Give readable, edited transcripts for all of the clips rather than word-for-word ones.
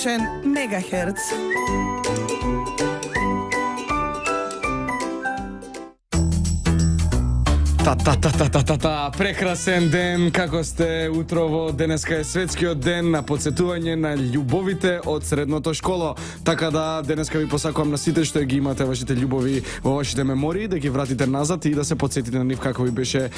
комичен Мегахерц. Прекрасен ден, како сте утрово? Денеска е светскиот ден на подсетување на љубовите од средното школо. Така да, денеска ви посакувам на сите што ги имате вашите љубови во вашите мемории, да ги вратите назад и да се подсетите на нив како ви беше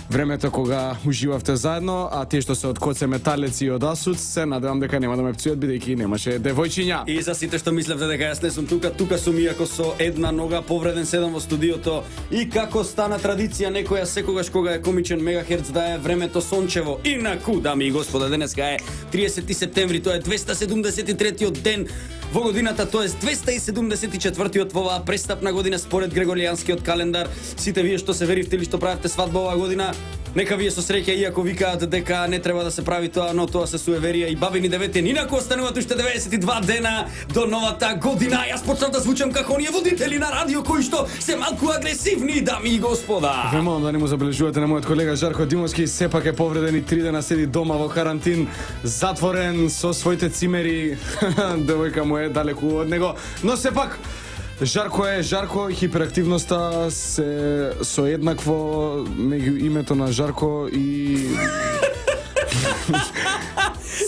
времето кога уживавте заедно, а тие што се од Коце Металеци и од Асуц, се надевам дека нема да ме пцујат бидејќи немаше девојчиња. И за сите што мислевте дека јас не сум тука сум иако со една нога повреден, седам во студиото и како стана традиција некоја секогаш кога е комичен Мегахерц да е времето сончево. Инаку, дами и господа, денеска е 30 септември, тоа е 273-тиот ден во годината, тоа е 274-тиот во оваа престапна година според Грегоријанскиот календар. Сите вие што се веривте или што правите свадба оваа година, нека вие со среќа, иако викаат дека не треба да се прави тоа, но тоа се суеверија и бабини деветен. Инаку остануваат уште 92 дена до новата година. Јас почнав да звучам како оние водители на радио кои што се малку агресивни, дами и господа. Ве молам да не му забележувате на мојот колега Жарко Димовски, сепак е повреден и 3 дена седи дома во карантин, затворен со своите цимери. Девојка му е далеку од него, но сепак Жарко е Жарко, хиперактивноста се соеднакво меѓу името на Жарко и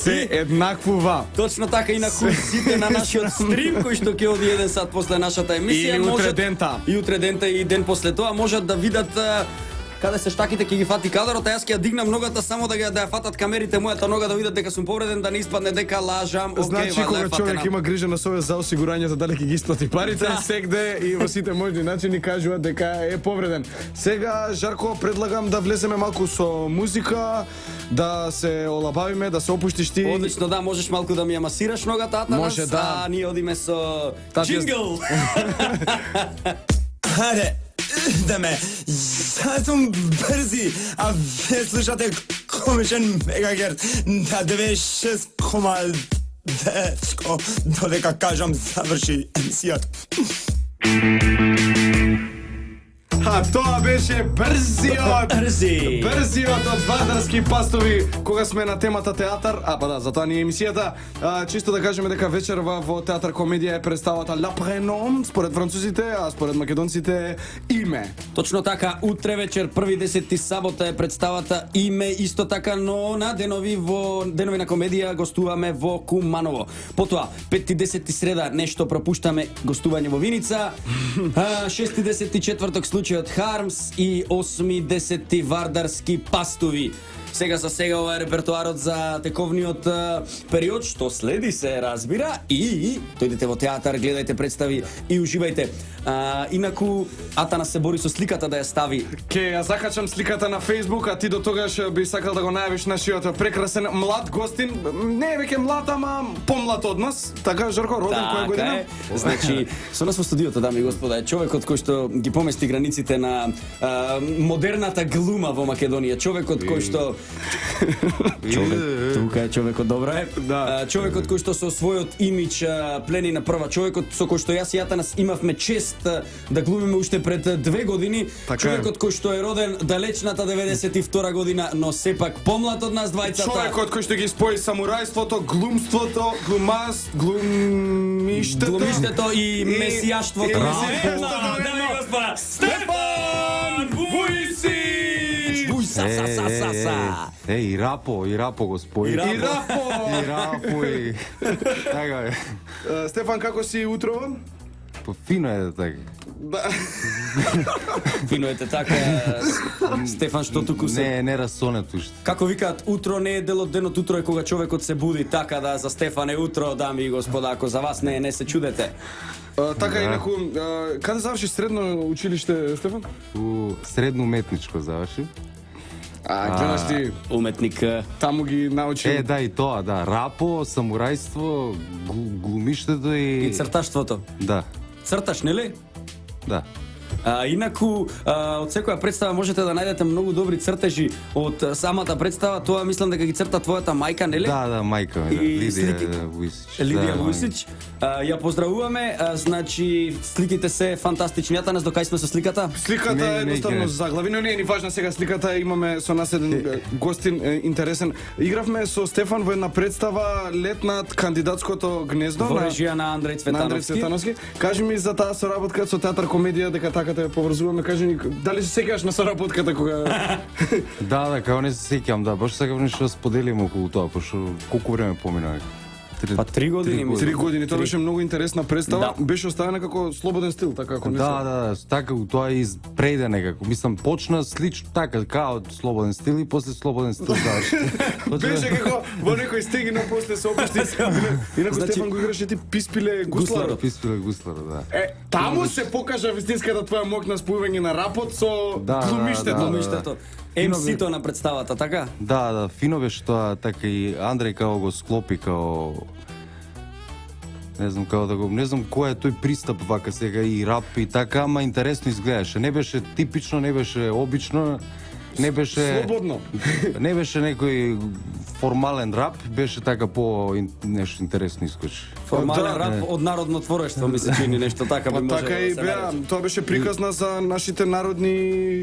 се еднаквува. Точно така, инаку сите на нашиот стрим кој што ќе оди 1 сат после нашата емисија и утре дента. И утре дента и ден после тоа можат да видат каде се штаките ќе ги фати кадрот, а јас ќе ја дигнам ногата само да ја фатат камерите мојата нога да видат дека сум повреден, да не испадне дека лажам. Значи кога човек има грижа на совест за осигурањето дали ќе ги исплати парите, сегде и во сите можни начини кажуваат дека е повреден. Сега Жарко предлагам да влеземе малку со музика, да се олабавиме, да се опуштиш ти. Одлично, да, можеш малку да ми ја масираш ногата, Атанас, може, да. А ние одиме со джингл. Аре, идеме, јас сум брзи, а вие слушате комичен Мегахерц на 96,9 додека кажам заврши емисијата. А тоа беше брзиот од Вардарски пастови, кога сме на темата театар. А па да, затоа ни е емисијата. Чисто да кажеме дека вечерва во театар комедија е представата Ла Преном, според французите, а според македонците Име. Точно така, утре вечер, 1.10 сабота е представата Име, исто така, но на денови на комедија гостуваме во Куманово. Потоа, 5.10 среда нешто пропуштаме, гостување во Виница, 6.10 четврток случај од Хармс и 8.10 Вардарски пастови. Сега за сега ова е репертуарот за тековниот период, што следи се разбира, и дојдете во театар, гледајте представи и уживајте. Инаку Атанас се бори со сликата да ја стави. Ке ја закачам сликата на Facebook, а ти до тогаш би сакал да го најавиш нашиот прекрасен млад гостин. Не е веќе млад, ама помлад од нас. Така, Жарко, роден која година? Значи, со нас во студиото, дами и господа, е човекот кој што ги помести границите на модерната глума во Македонија. Човекот кој што тука е човекот, добро е. Да. Човекот кој што со својот имидж плени на прва, човекот со кој што јас и Атанас имавме чест да глумиме уште пред 2 години, така човекот кој што е роден далечната 92 година, но сепак помлад од нас двајцата. Човекот кој што ги спои самурајството, глумството, глумиштето и месијаштвото. Дами и господа, Стефан Вујсич! И рапо го спои. И рапо! Така е. Стефан, како си утрово? Фино е така. Фино е така, Стефан, што туку се... Не расонет уште. Како викаат, утро не е дел од денот, утро е кога човекот се буди, така да за Стефан е утро, дами и господа, ако за вас не се чудете. Така, инаку, каде заврши средно училиште, Стефан? У средно уметничко заврши. Гледаш ти, Уметник. таму ги научи. Да, и тоа, да. Рапо, самурајство, глумиштето И и... црташтвото. Да, Црташ, нели? да. Инаку, од секоја представа можете да најдете многу добри цртежи од самата представа. Тоа мислам дека ги црта твојата мајка, нели? Да, мајка ми, да. И Лидија слики- Вујсич. Лидија да, Вујсич. Ја поздравуваме. Значи, сликите се фантастични. Јата до кај сме со сликата? Сликата Не, е едноставно не, заглави, но не е ни важна сега сликата, имаме со нас еден гостин интересен. Игравме со Стефан во една представа Лет над кандидатското гнездо Во режија на Андреј на Андреј Цветановски. Цветановски. Кажи ми за таа соработка со театар комедија, дека така те поврзуваме. Кажи ми дали се сеќаваш на соработката кога Да, како не се сеќам, да, баш сакав нешто да споделиме околу тоа, пошто колку време помина? Па 3 години, мислам. 3 години, тоа беше многу интересна представа. Да. Беше оставена како слободен стил, така ако не се. Да, така тоа и преде некако. Мислам почна слично така, као од слободен стил и после слободен стил заврши. Беше како во некој стеги, но после се опушти. Инаку Значи- Стефан го играше ти Писпиле Гусларов. Писпиле Гуслара, да. Таму се покажа вистинската твоја моќ на спојување на рапот со Да, глумиштето. да. Глумиштето. MC-то на представата, така? Да, фино беше тоа, така и Андреј као го склопи као не знам како да го, не знам кој е тој пристап вака сега и рап и така, ама интересно изгледаше. Не беше типично, не беше обично, не беше Слободно. не беше некој формален рап, беше така по нешто интересно искочи. Формален Да, рап од народно творештво ми се чини нешто така би Па можело така да и се беа, нарече. тоа беше приказна за нашите народни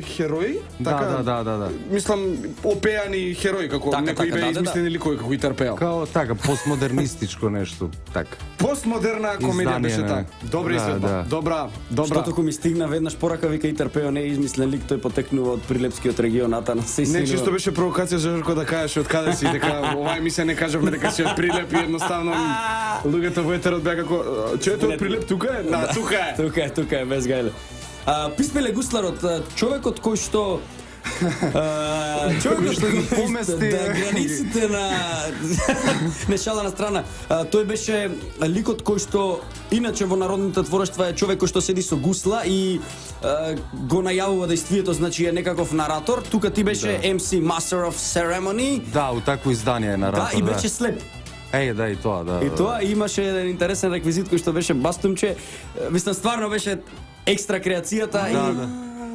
херои. Така, Да. Мислам, опеани херои, како Така, некои така, беа да. измислени ликови, како и трпеал. Као така постмодернистичко нешто, така. Постмодерна комедија Издание беше на- таа. Добра Да, изvedба. да. Добра. Што току ми стигна веднаш порака, вика и трпео не е измислен лик, тој потекнува од Прилепскиот регион, Атана се Не, изсинува. чисто беше провокација за Жорко да кажеш од каде си, дека оваа емисија не кажавме дека си од Прилеп и едноставно луѓето во етерот беа како чуете од Прилеп тука е? Да, тука е. Тука е, без гајле. Писпеле Гусларот, човекот кој што човекот што ги помести да, границите на не шала на страна. Тој беше ликот кој што иначе во народните творештва е човек кој што седи со гусла и го најавува действието, значи е некаков наратор. Тука ти беше MC Master of Ceremony. Да, у такво издание на рапа. Да, и беше слеп. Да, и тоа, да. И тоа имаше еден интересен реквизит кој што беше бастумче. Мислам стварно беше екстра креацијата Да.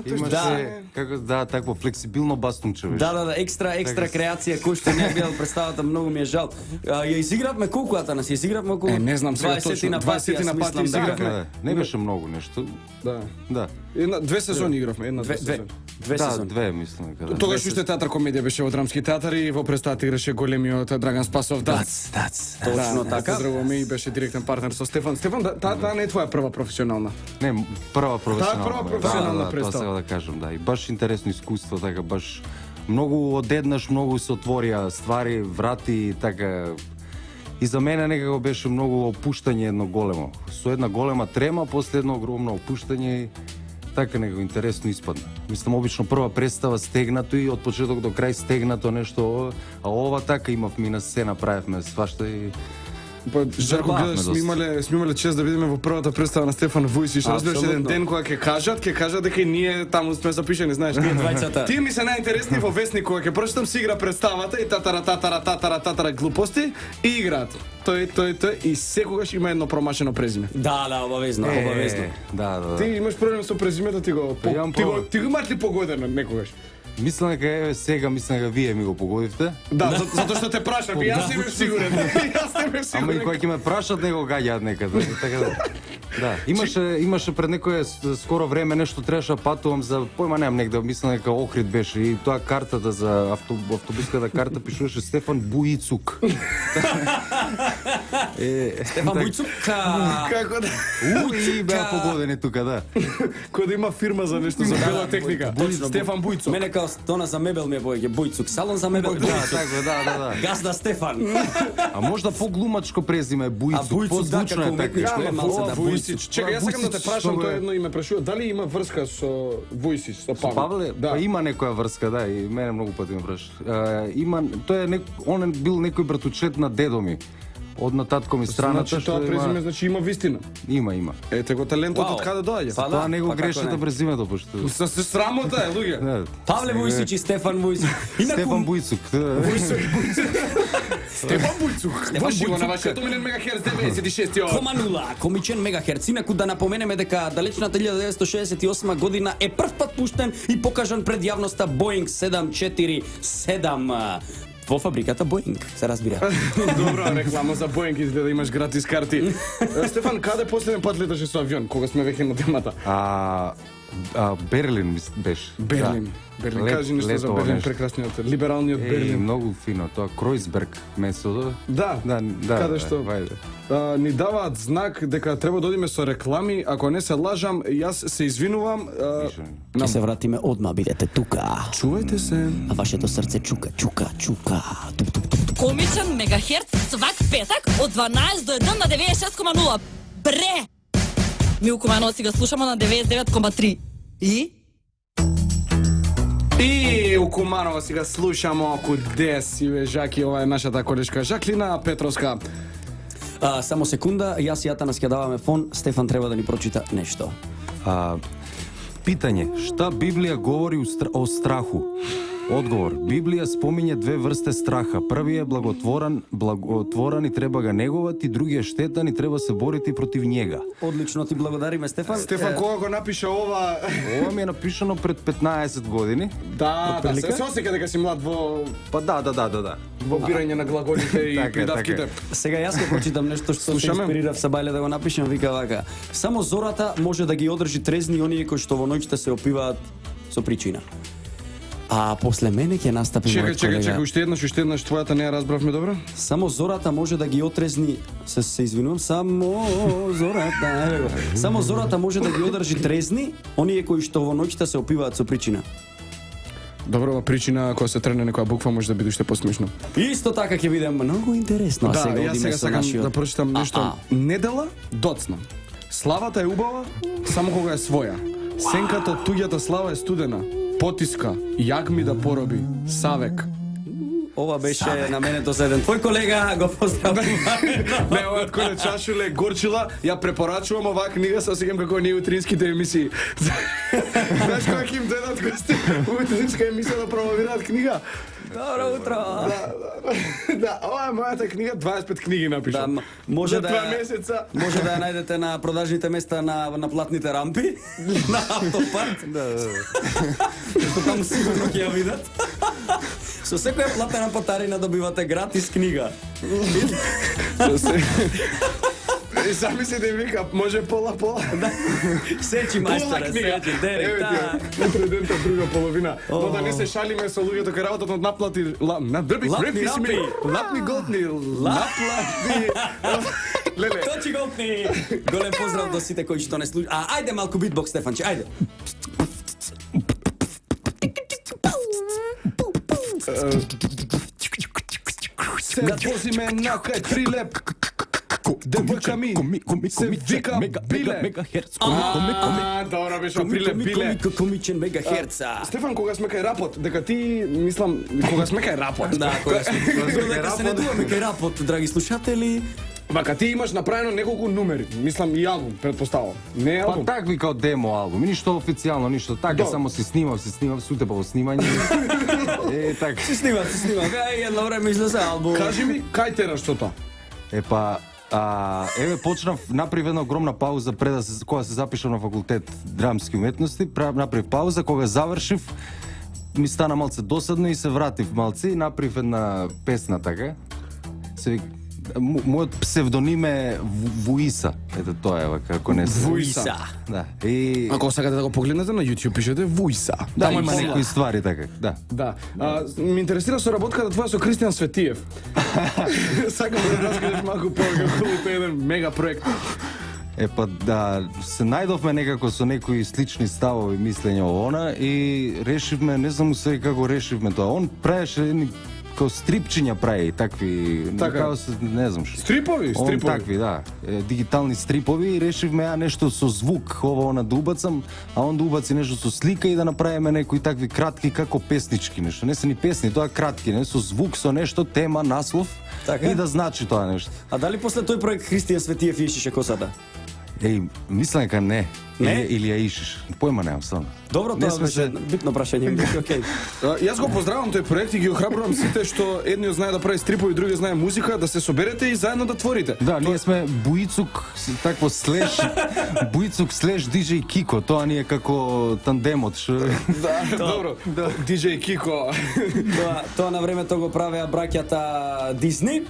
и Имаше како такво флексибилно бастунче беше. Да, екстра креација кој што не е бил представата, многу ми е жал. Ја изигравме колку Атанас, ја изигравме околу Не знам сега 20 точно, на пати, 20 на јас пати мислам изигравме. дека Не беше многу нешто. Да. Да. Две сезони игравме, една-две сезони. две Да, сезони. две мислам дека. Да. Тогаш уште театар комедија беше во драмски театар и во представата играше големиот Драган Спасов. Точно така. Поздравуваме и беше директен партнер со Стефан. Стефан, таа не е твоја прва професионална. Не, прва професионална. прва професионална Тоа представа. сега да кажам, да. И баш интересно искуство, така баш многу одеднаш многу се отворија ствари, врати, така. И за мене некако беше многу опуштање едно големо. Со една голема трема, после едно огромно опуштање и така некако интересно испадна. Мислам, обично прва представа стегнато и од почеток до крај стегнато нешто, а ова така имавме на се направивме свашта и Па Жарко, Забавме гледаш, доста. сме имале чест да видиме во првата представа на Стефан Вујсич. Разбираш еден Апсолутно. ден кога ќе кажат дека и ние таму сме запишани, знаеш. Ние двајцата. Тие ми се најинтересни во вестник кога ќе прочитам си игра представата и татара глупости и играат. Тој и секогаш има едно промашено презиме. Да, обавезно. Да. Ти имаш проблем со презимето, ти го имам проблем. ти го имаш ли погодено некогаш? Мислам дека сега вие ми го погодивте. Да, затоа што те прашам, и јас не бев сигурен. Јас не бев Ама и сигурен. кога ќе ме прашат него гаѓаат некаде. Така да. Имаше пред некое скоро време нешто требаше да патувам за појма немам негде, мислам дека Охрид беше и тоа картата за автобуската карта пишуваше Стефан Буицук. Стефан Бујцук. Како да И беа погодени тука, да. кој да има фирма за нешто за бела техника. Точно. Стефан Бујцо. Мене као тона за мебел ми е поеќе Бујцук. Салон за мебел Да, Бујцук. така, да. Газда Стефан. А можда поглумачко презиме Буицук, Буицук, да, позвучно како е така. уметничко е малце да Вујсич. Чекај, јас сакам да те Вујсич, прашам, што тоа е? едно име прашува, дали има врска со Вујсич, со Павле? Павле, Да. па има некоја врска, да, и мене многу пати ме праш. Има, тој е он е бил некој братучет на дедо ми. Одна татко ми страната Значи тоа презиме значи има вистина. Има. Ете го талентот Вау. од каде доаѓа? Па Тоа не го па како грешете не? презимето, пошто... Се срамота е, луѓе. Не, Павле Вујсич и Стефан Вујсич. Стефан Бујцук. Стефан Бујцук. Воши го на вашиот омилен мегахерц 96 Кома нула, комичен мегахерц. Инаку да напоменеме дека далечната 1968 година е прв пат пуштен и покажан пред јавноста Боинг 747 во фабриката Боинг, се разбира. Добра реклама за Боинг, изгледа имаш гратис карти. Стефан, каде последен пат леташе со авион, кога сме веќе на темата? Берлин беше. Берлин. Берлин, кажи нешто за летова Берлин, нешто. прекрасниот, либералниот Берлин. Многу фино, тоа Кройсберг место. Да, каде што вајде. ни даваат знак дека треба да одиме со реклами, ако не се лажам, јас се извинувам. Ќе се вратиме одма, бидете тука. Чувајте се. А вашето срце чука. Туп, туп, туп. Комичен мегахерц свак петак од 12 до 1 на 96,0. Бре! Милко Манова си го слушамо на 99,3. И? И у Куманова си га слушамо куде си бе, Жаки, ова е нашата колешка Жаклина Петровска. Само секунда, јас и Јатана ќе даваме фон, Стефан треба да ни прочита нешто. Питање, шта Библија говори о страху? Одговор, Библија спомиње две врсте страха. Први е благотворен и треба га негуват, и други е штетан и треба се борити против njega. Одлично, ти благодариме, Стефан. Стефан, кога го напиша ова? Ова ми е напишано пред 15 години. Да, се осеќа дека си млад во Да. бирање на глаголите и Така е, придавките. Сега јас ќе прочитам нешто што се Слушаме. инспирирав са бајле да го напишем, вика вака. Само зората може да ги одржи трезни оние кои што во ноќта се опиваат со причина. А после мене ќе настапи мојот колега. Чекај, уште еднаш, твојата не ја разбравме добро? Само зората може да ги отрезни. Се извинувам, само зората. Еве го. Само зората може да ги одржи трезни оние кои што во ноќта се опиваат со причина. Добро, ова причина кога се трне некоја буква може да биде уште посмешно. Исто така ќе биде многу интересно. А Да, сега јас одиме сега со сакам нашиот. да прочитам нешто. Недела доцна. Славата е убава само кога е своја. Сенката од туѓата слава е студена. Потиска, јагми да пороби. Савек. Ова беше на менето за еден твој колега, го поздравуваме. Не, ова од Коле Чашуле Горчила, ја препорачувам оваа книга, се осеќам како ние утринските емисии. Знаеш кога ќе им дојдат гости у утринска емисија да промовираат книга? Добро утро. Да, ова е мојата книга, 25 книги напишав. Да, може За да 2 месеца. Може да ја најдете на продажните места на платните рампи, на автопарк. Што таму сигурно ќе ја видат. Со секоја платена патарина добивате гратис книга. И сами си да им вика, може пола. Сечи мајсторе, сечи, дери, Утре дента друга половина. Но да не се шалиме со луѓето кои работат од наплати... Надрби Лапни крепки си ми... рампи. Лапни голтни. Наплати... Леле. Точи голтни! Голем поздрав до сите кои што не слушаат. Ајде малку битбокс, Стефанче, ајде. Се возиме на кај Прилеп. Девојка ми се вика Биле. Добро беше Прилеп Биле. Комичен мегахерца. Стефан, кога сме кај рапот, дека ти, мислам, кога сме кај рапот. Да, кога сме. Додека се не дуваме кај рапот, драги слушатели. Вака, ти имаш направено неколку numери, мислам и албум, предпоставам. Не е Па албум. такви као демо албум, ништо официјално, ништо така, Да. само се снимав, сутебаво снимање. Така. Се снима. Кај едно време излезе албум. Кажи ми, кај тераш што тоа? Еве почнав, направив една огромна пауза пред кога се запишав на факултет драмски уметности, направив пауза, кога завршив, ми стана малце досадно и се вратив малце и направив една песна така. Мојот псевдоним е Вуиса. Ето тоа е вака, ако не се. Вуиса. Да. И Ако сакате да го погледнете на YouTube, пишете Вуиса. да, Таму има сила. некои ствари така, да. Да. Ме интересира соработката твоја со Кристијан Светиев. Сакам да раскажеш малку повеќе околу тој еден мега проект. Да, се најдовме некако со некои слични ставови, мислења о она и решивме, не знам се како решивме тоа. Он правеше едни као стрипчиња прави, такви, Така. као не знам што. Стрипови, Он стрипови. такви, да. Дигитални стрипови и решивме ја нешто со звук, ова она да убацам, а он да убаци нешто со слика и да направиме некои такви кратки како песнички нешто. Не се ни песни, тоа кратки, не со звук, со нешто, тема, наслов Така. и да значи тоа нешто. А дали после тој проект Христијан Светиев ишише косата? Еј, мислам дека не. Не? Или ја ишиш. Појма немам стварно. Добро, Не тоа сме беше се- битно прашање. Океј. Јас го поздравам тој проект и ги охрабрувам сите што едниот знае да прави стрипови, другиот знае музика, да се соберете и заедно да творите. Да, ние сме Буицук, такво слеш, Буицук слеш DJ Кико, тоа ни е како тандемот, што... Да, добро. DJ Кико. Тоа на времето го правеа браќата Дисни.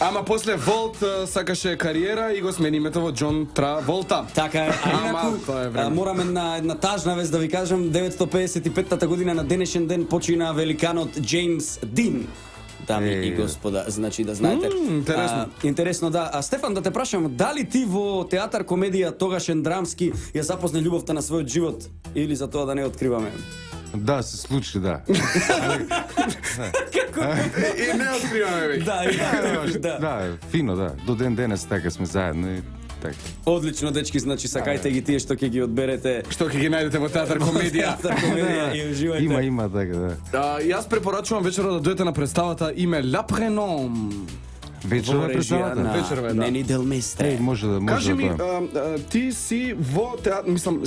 Ама после Волт сакаше кариера и го смени името во Џон Траволта. Така е, а Ама, инаку тоа е време. морам една тажна вест да ви кажам, 955-та година на денешен ден почина великанот Джеймс Дин. Дами и господа, значи да знаете. интересно. Интересно, да. А Стефан, да те прашам, дали ти во театар комедија тогашен драмски ја запозна љубовта на својот живот или за тоа да не откриваме? Да, се случи, да. И не откриваме веќе. Да, и да. Да, фино, да. До ден денес така сме заедно и така. Одлично, дечки, значи сакајте ги тие што ќе ги одберете. Што ќе ги најдете во театар комедија. Театар комедија и уживајте. Има така, да. Јас препорачувам вечера да дојдете на представата име Ла Преном. Вечерва Во е режија представата? на Вечерва е, да. Нени Делместре. Еј, може да, Кажи ми, да. ти си во театар, мислам,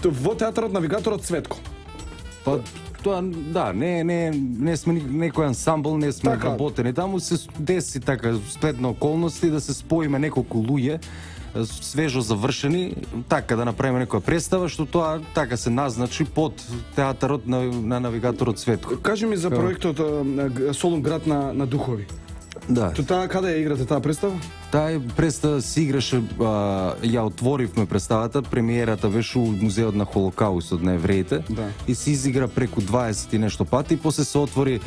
во театарот Навигаторот Цветко. Па, тоа, да, не сме некој ансамбл, не сме Така. работени. Таму се деси така, сплетна околности да се споиме неколку луѓе, свежо завршени, така да направиме некоја представа, што тоа така се назначи под театарот на Навигаторот Цветко. Кажи ми за проектот Солун град на духови. Да. Таа каде ја играте таа представа? Таа представа се играше, ја отворивме представата, премиерата беше у музеот на Холокаустот на евреите Да. и се изигра преку 20 и нешто пати, после се отвори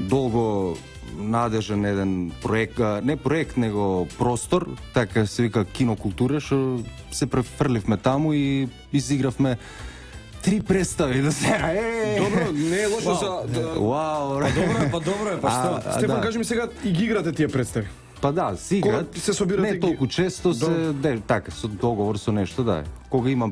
долго надежен еден проект, не проект, него простор, така се вика кинокултура, што се префрливме таму и изигравме 3 представи да се. Добро, не е лошо за... Вау, Добро е, па што? Стефан, да. кажи ми сега и ги играте тие представи. Па да, си играат. Кога се собирате Не ги- толку често се, така, со договор со нешто, да. Кога има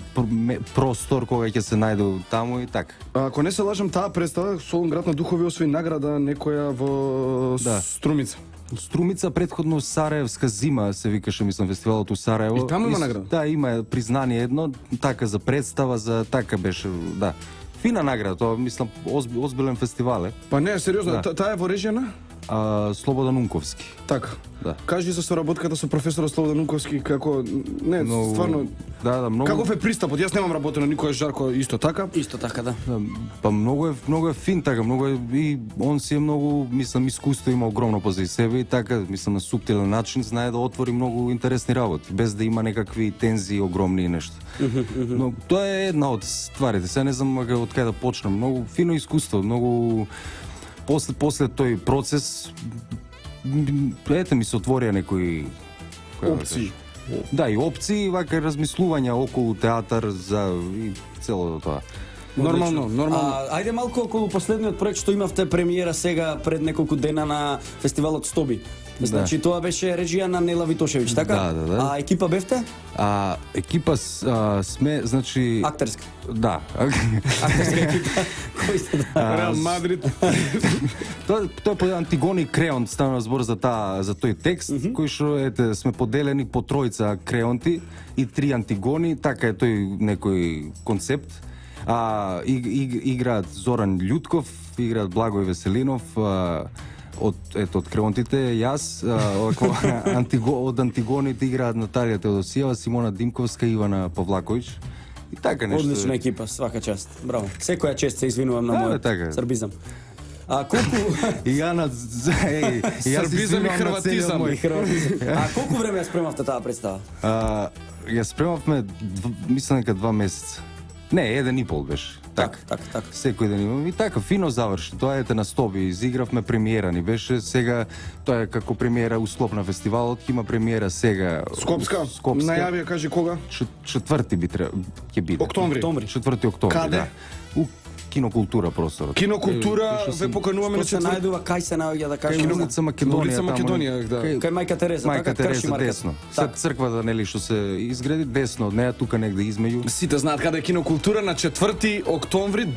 простор, кога ќе се најде таму и така. Ако не се лажам, таа представа Солун град на духови освои награда некоја во Да. Струмица. Струмица предходно Сараевска зима се викаше, мислам, фестивалот у Сараево. И таму има награда? Да, има признание едно, така за представа, за така беше, да. Фина награда, тоа мислам озбилен фестивал е. Па не, сериозно, Да. таа е во режија на? Слободан Унковски. Така. Да. Кажи за соработката со професорот Слободан Унковски, како... Не, Многу- стварно... Да, многу. Каков е пристапот? Јас немам работено никој Жарко исто така. Исто така, да. Па многу е фин така, многу е и он си е многу, мислам, искуство има огромно позади себе и така, мислам, на суптилен начин знае да отвори многу интересни работи, без да има некакви тензии огромни и нешто. Но тоа е една од стварите. Сега не знам од каде да почнам. Многу фино искуство, многу после тој процес ете ми се отворија некои како да Опции. кажам, да, и опции, вака размислувања околу театар за и целото тоа. Нормално, нормално. Ајде малку околу последниот проект што имавте премиера сега пред неколку дена на фестивалот Стоби. Значи тоа беше режија на Нела Витошевиќ, така? Да. А екипа бевте? Екипа сме, значи... Актерска. Да. Актерска екипа. Кои сте да? Реал Мадрид. Тоа е по Антигони Креон стана збор за тој текст, кој што ете сме поделени по тројца креонти и 3 Антигони, така е тој некој концепт. Играат Зоран Љутков, играат Благој Веселинов, од креонтите јас, од Антигоните играат Наталија Теодосиева, Симона Димковска и Ивана Павлаковиќ. И така нешто. Одлична екипа, свака част. Браво. Секоја чест се извинувам на Да, мојот така е. србизам. А колку И ја на Србизам и хрватизам. А колку време ја спремавте таа представа? Ја спремавме, мислам дека 2 месеца. Не, 1,5 беше. Так. Секој ден имам и така фино заврши. Тоа ете на Стоби, изигравме премиера ни беше сега тоа е како премиера услов на фестивалот, има премиера сега. Скопска? Најавија, кажи кога? Четврти би ќе биде. Октомври. 4 октомври, Каде? да. У Кинокултура просторот. Кинокултура ве покануваме на Што се четврти. најдува, кај се наоѓа да кажем? Кај улица Македонија. Улица таму, Македонија, да. Кај Мајка Тереза, Мајка така крши Тереза марката. десно. Так. Сад црквата нели што се изгради десно од неа, тука негде измеѓу. Сите знаат каде е Кинокултура на 4 октомври.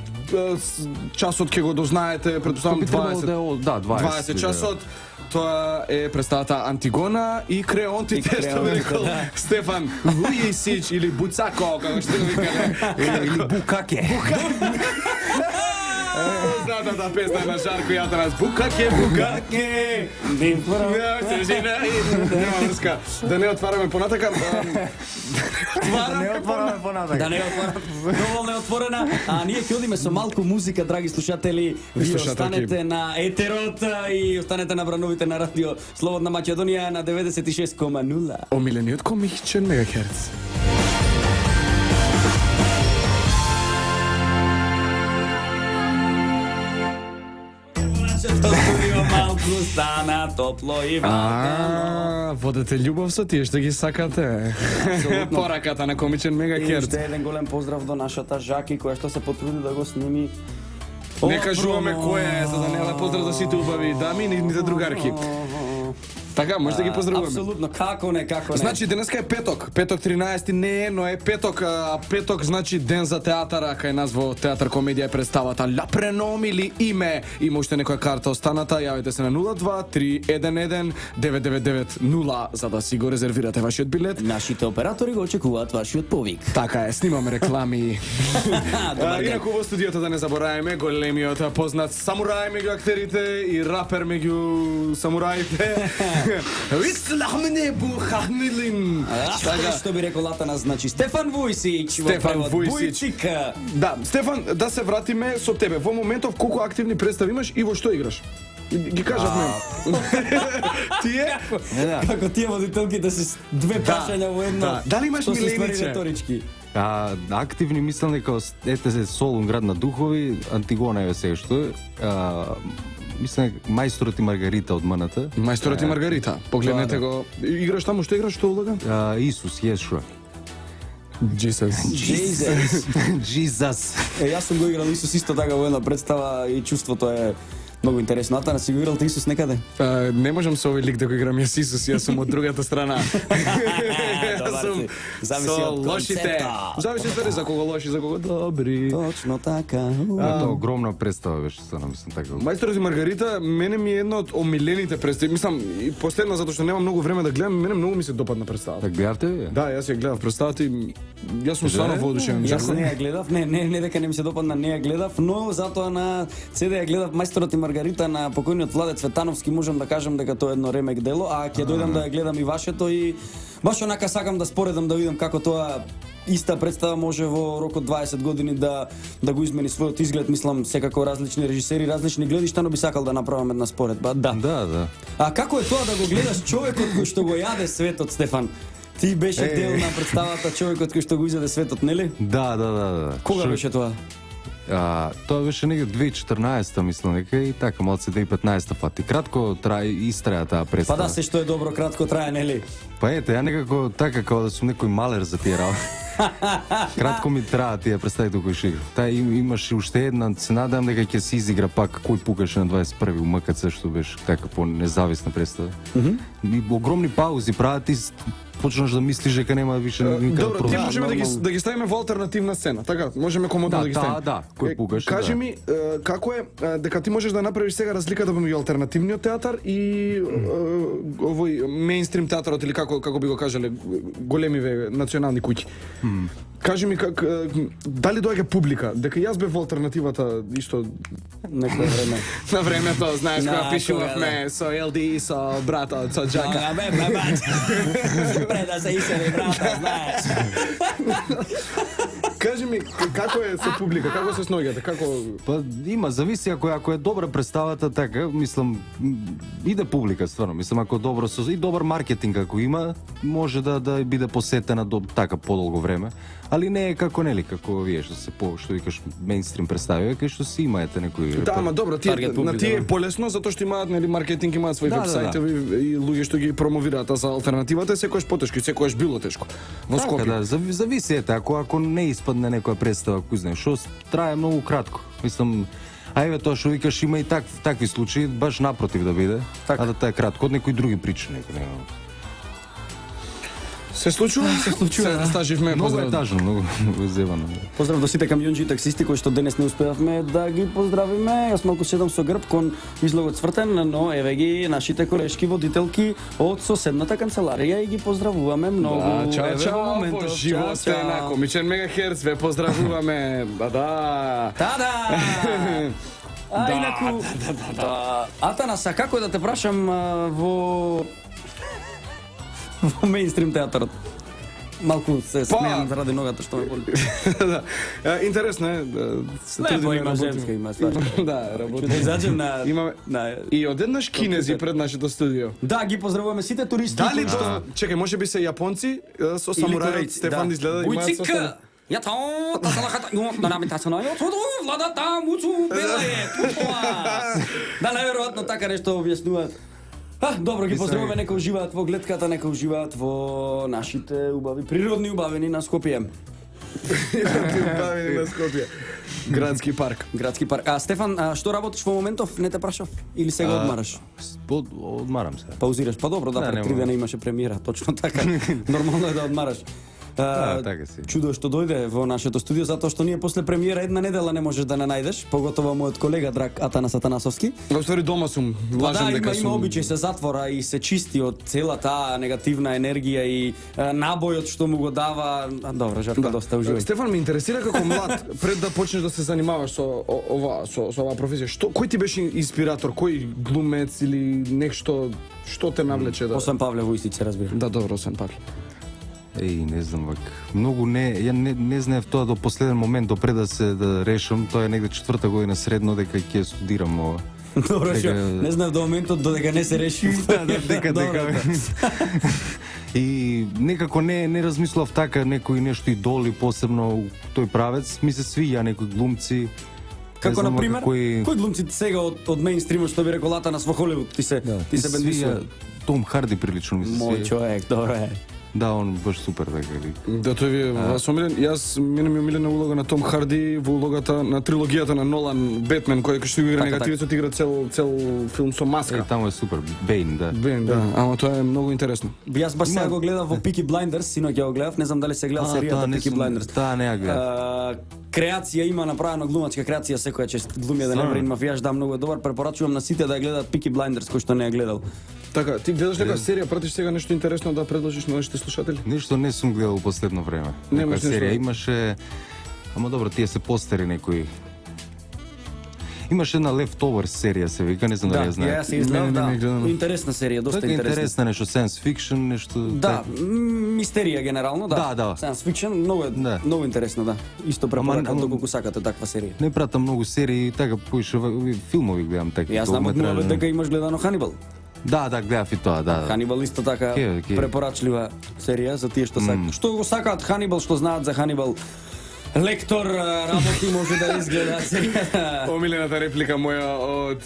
Часот ќе го дознаете, претпоставам Би требало 20. да е, да, 20 часот. Тоа е представата Антигона и Креонтите, што би рекол Стефан Вујисич или Буцако, како што го викале. Или Букаке. Познатата песна на Жарко Јатанас. Букаке. Нема врска. Да не отвараме понатака. Отвараме понатака. Да не е отворена, доволно е отворена, а ние ќе одиме со малку музика, драги слушатели. Вие слушателки. останете на етерот и останете на брановите на радио Слободна Македонија на 96,0. Омилениот комичен мегахерц. Студио малку стана топло и вакано. Водете љубов со тие што ги сакате. Пораката на комичен И мегахерц. уште еден голем поздрав до нашата Жаки, која што се потруди да го сними. Не кажуваме кој е, за да не да поздрав за сите убави дами, нити другарки. Така, може да ги поздравуваме. Апсолутно, како не. Значи денеска е петок. Петок 13 не е, но е петок. Петок значи ден за театар, кај нас во Театар Комедија е представата Ла преномили име. Има уште некоја карта останата, јавете се на 02-311-999-0 за да си го резервирате вашиот билет. Нашите оператори го очекуваат вашиот повик. Така е, снимаме реклами. Добар ден. Инаку во студиото да не забораваме големиот познат самурај меѓу актерите и рапер меѓу самураите. Ислахмене бухахнилин. Така што би рекол Атанас, значи Стефан Вујсич. Стефан Вујсич. Вујцика. Да, Стефан, да се вратиме со тебе. Во моментов колку активни представи имаш и во што играш? Ги кажавме. Тие? Како тие водителките се две прашања во едно. да. Дали имаш што се ствари милениче? реторички? Активни мислам дека ете се Солун град на духови, Антигона е се што е. Мислам Мајсторот и Маргарита од МНТ. Мајсторот и Маргарита. Погледнете го. Играш таму, што играш, што улога? Исус, Јешуа. Jesus. Jesus. Jesus. Јас сум го играл Исус исто така во една представа и чувството е многу интересно. Атанас, си го играл ти Исус некаде? Не можам со овој лик да го играм јас Исус, јас сум од другата страна. Јас сум Зависи со од лошите. концепта. Зависи дали за кого лоши, за кого добри. Точно така. Тоа огромна представа беше, стварно мислам така. Мајсторот и Маргарита, мене ми е една од омилените представи. Мислам, и последно затоа што немам многу време да гледам, мене многу ми се допадна представата. Так гледавте вие? Да, јас ја гледав представата и јас сум стварно воодушевен. Јас не ја гледав, не дека не ми се допадна, не ја гледав, но затоа на CD ја гледав Мајсторот и Маргарита на покојниот Владе Цветановски, можам да кажам дека тоа е едно ремек дело, а ќе дојдам да ја гледам и вашето и баш онака сакам да споредам да видам како тоа иста представа може во рок од 20 години да го измени својот изглед, мислам секако различни режисери, различни гледишта, но би сакал да направам една споредба. Да. Да. А како е тоа да го гледаш човекот кој што го јаде светот, Стефан? Ти беше дел на представата човекот кој што го изјаде светот, нели? Да. Кога беше тоа? Тоа беше негде 2014-та, мислам дека и така малце 2015-та фати. Кратко истраја таа Па представа. да, се што е добро кратко трае, нели? Па ете, ја некако така како да сум некој малер за тие работи. Кратко ми траа тие представи кои што играв. Таа имаше уште една, се надевам дека ќе се изигра пак кој пукаше на 21-ви у МКЦ, што беше така по независна представа. И огромни паузи прават и почнаш да мислиш дека нема више никаде Добро, ти продажа. можеме да ги ставиме во алтернативна сцена, така? Можеме комодно да ги ставиме. Да, кој пукаше. Кажи ми, како е дека ти можеш да направиш сега разликата меѓу алтернативниот театар и овој мејнстрим театарот или како би го кажале големиве национални куќи. Кажи ми дали доаѓа публика, дека јас бев во алтернативата исто Некој време. на времето, знаеш, кога Да, пишувавме со LD, со брата, со Джака. Пред да се исели брата, знаеш. Кажи ми, како е со публика, како се сноѓате, како... Па има, зависи ако е добра представата, така, мислам, иде публика стварно. Мислам, ако добро и добар маркетинг ако има, може да биде посетена до така подолго време. Али не е како нели, како вие што се што викаш мејнстрим представи, кај што си имаете некои. Да, ама добро, тие Таргет на публика, тие е да. полесно затоа што имаат нели маркетинг, имаат свои Да, вебсајтови и луѓе што ги промовираат, а за алтернативата е секогаш потешко, и секогаш било тешко. Во Така, Скопје. да, зависи ете, ако не испадне некоја представа, кој знае, што трае многу кратко. Мислам, а еве тоа што викаш има и такви случаи, баш напротив да биде, Така. а да таа е кратко, од некои други причини. Се случува? Се случува. Стаживме, Многу поздрав. е тажно, многу зевано. Поздрав до сите камионџи и таксисти кои што денес не успеавме да ги поздравиме. Јас малку седам со грб кон излогот цвртен, но еве ги нашите колешки водителки од соседната канцеларија и ги поздравуваме многу. Да, чао, Еве во чао, моментов. по живо сте Чао, на чао. Комичен Мегахерц, ве поздравуваме. Да. Та-да! А Да, инаку, Атанаса, како да те прашам во мејнстрим театарот? Малку се смеам заради ногата што ме боли. Да. Интересно е, се Лепо трудиме, има работиме. женска, има ствар. Да, работиме. Да изаđem на... Имаме на... и одеднаш кинези пред нашето студио. Да, ги поздравуваме сите туристи. Дали кои тоа? Чекај, може би се јапонци со Или самурајот корейци, Стефан да. изгледа имаат со Бујцика! Ја то, тасалахата, на намитаса на ја, тоа владата, муцу, белае, тоа. Да, најверојатно така нешто објаснуваат. Добро, ги поздравуваме, нека уживаат во гледката, нека уживаат во нашите убави, природни убавини на Скопје. Бавени на Скопје. Градски парк. Градски парк. Стефан, што работиш во моментов? Не те прашав? Или сега одмараш? Одмарам се. Паузираш? Па добро, да, Да, пред 3 нема. дена имаше премиера, точно така. Нормално е да одмараш. така си. Чудо е што дојде во нашето студио, затоа што ние после премиера една недела не можеш да не најдеш, поготово мојот колега драг Атанас Атанасовски. Во ствари дома сум, Па лажам да, дека има сум. обичај се затвора и се чисти од цела таа негативна енергија и набојот што му го дава. Добро, Жарко, доста уживај. Стефан, ме интересира како млад, пред да почнеш да се занимаваш со оваа професија, кој ти беше инспиратор, кој глумец или нешто што те навлече да... Освен Павле Војстиć, се разбира. Да, добро, освен Павле. Не знам, многу ја не знаев тоа до последен момент, допред да решам, тоа е негде 4-та година средно дека ќе студирам ова. Добро, Дека- што не знаев до моментот додека не се реши. дека Добро, И некако не размислав така некој нешто идоли посебно тој правец, ми се свиѓа некои глумци. Како знам, на пример, кој кој глумци сега од мејнстримот што би рекол Атанас во Холивуд ти се бендисува? Том Харди прилично ми се Мој свиѓа. човек, добро е. Да, он баш супер така. Да, тој ви е вас омилен. Јас мене ми омилена улога на Том Харди во улогата на трилогијата на Нолан Бетмен, кој што игра Така, негативецот, игра цел филм со маска. Таму е супер. Бейн, да. Бен, да, ама тоа е многу интересно. Јас баш сега го гледав во Peaky Blinders, синоќ ја го гледав, не знам дали се гледал серијата Peaky Blinders. Таа не ја гледав. Креација има направено, глумачка креација, секоја че глуми еден еврин мафијаш, да, многу е добар, препорачувам на сите да ја гледаат Peaky Blinders кој што не ја гледал. Така, ти гледаш нека серија, пратиш сега нешто интересно да предложиш на нашите слушатели? Нешто не сум гледал последно време. Немаш Некоја серија нешто? имаше, ама добро, тие се постери некои. Имаше една Leftovers серија се вика, не знам дали ја Јас знаеш. се изгледав, Не, не, не да. гледам. Интересна серија, доста Така интересна. интересна нешто science fiction, нешто. Да, мистерија генерално, да. Да, да. Science fiction, многу е, Да. многу интересно, да. Исто препоракам Ама- доколку сакате таква серија. Не пратам многу серии, така поише филмови гледам така. Јас знам од долгометражни. муавет дека имаш гледано Ханибал. Да, гледав и тоа, да. Ханибал исто така Ке. препорачлива серија за тие што сакаат. Што го сакаат Ханибал, што знаат за Ханибал. Лектор работи може да изгледа серија. Омилената реплика моја од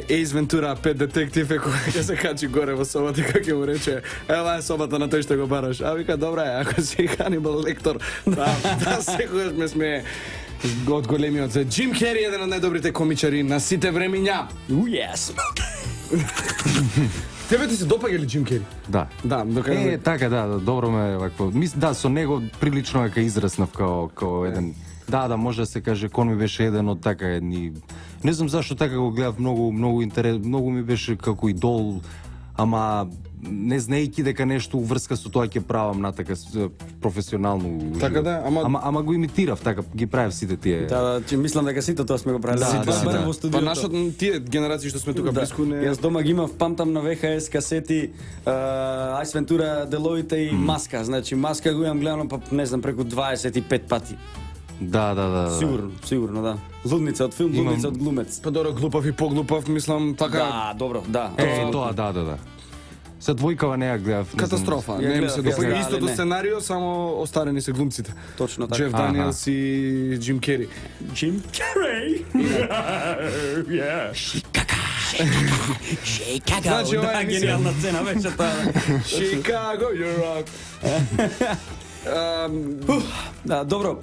Ace Ventura 5 детектив е кога ќе се качи горе во собата и кога ќе му рече ова е собата на тој што го бараш. А вика добра е, ако си Ханибал Лектор. Да, секогаш ме смее. Од големиот Джим Кери, еден од најдобрите комичари на сите времиња. Yes. Тебе ти се допаѓа ли Джим Кери? Да. Да, докај Така, да, добро ме вакво. Да, со него прилично дека израснав као еден. Да, може да се каже, кон ми беше еден од така едни. Не знам зашто така го гледав многу интерес, многу ми беше како идол, ама не знаејќи дека нешто уврска со тоа ќе правам на така професионално. Така да, ама го имитирав, така ги правев сите тие. Да, че мислам дека сите тоа сме го правили. Да, Сите да. во Па студиото. нашата тие генерации што сме тука Да. близко не. Јас дома ги имав, памтам на ВХС касети, Ајс Вентура, Делоите и Маска. Значи Маска го имам гледано па не знам преку 25 пати. Да. Сигурно, да. Лудница од филм, Имам- Лудница од глумец. Па добро, глупав и поглупав, мислам така. Да, добро, да. Тоа, да. Се двојкава не ја гледав. не знам. Катастрофа. Ја Не ми гледав, се јас допаѓа гледав, истото не. сценарио, само остарени се глумците. Точно така. Джеф Даниелс и Джим Кери. Джим Керей. Chicago. Значи, ова Да, е гениална сцена беше тоа. Chicago, you rock. Да, добро.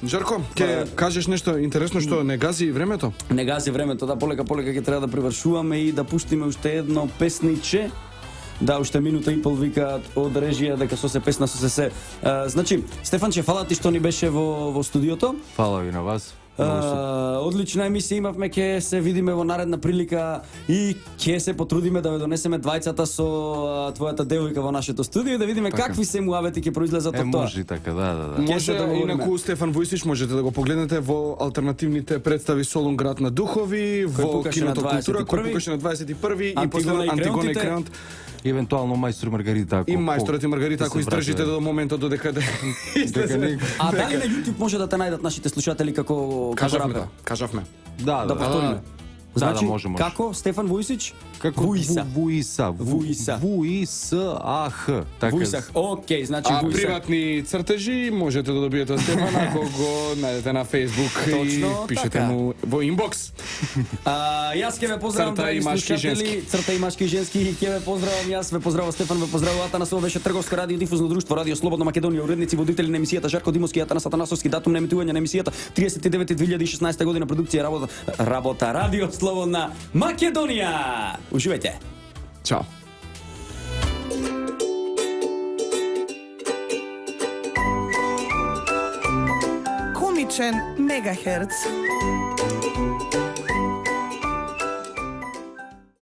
Жарко, ќе кажеш нешто интересно што не гази времето? Не гази времето, да, полека ќе треба да привршуваме и да пуштиме уште едно песниче. Да, уште минута и пол викаат од режија дека со се песна со се. Значи, Стефанче, фала ти што ни беше во студиото. Фала ви на вас. Многу су- Одлична емисија имавме, ќе се видиме во наредна прилика и ќе се потрудиме да ве донесеме двајцата со твојата девојка во нашето студио и да видиме какви се муавети ќе произлезат од тоа. може и така, да. Ќе Може се договориме. инаку Стефан Војсич можете да го погледнете во алтернативните представи Солун град на духови, во пукаше на киното култура 21-ви, кој пукаше на 21 и после Антигона и Антигона и Креонтите. Креонт Евентуално мајстор Маргарита ако и мајсторот и Маргарита ако ќе се издржите вратиме. до моментот додека дека излезе. не А дали на YouTube може да те најдат нашите слушатели како Кажавме рапер? да, кажавме. Да повториме. Да, може. Како Стефан Војсич? Како Вуиса. Вуиса. Вуисах. Така. Вуисах. Океј, значи А Вуисах. приватни цртежи можете да добиете од Стефан ако го најдете на Facebook и Точно пишете така. му во инбокс. Јас ќе ве поздравам, Црта и драги машки и слушатели, црта и машки и женски, и ќе ве поздравам јас, ве поздравува Стефан, ве поздравува Атанас, ова беше Трговско радио дифузно друштво, Радио Слободна Македонија, уредници, водители на емисијата Жарко Димовски и Атанас Атанасовски, датум на емитување на емисијата 39.2016 година, продукција работа Радио Слободна Македонија. Уживајте. Чао. Комичен мегахерц.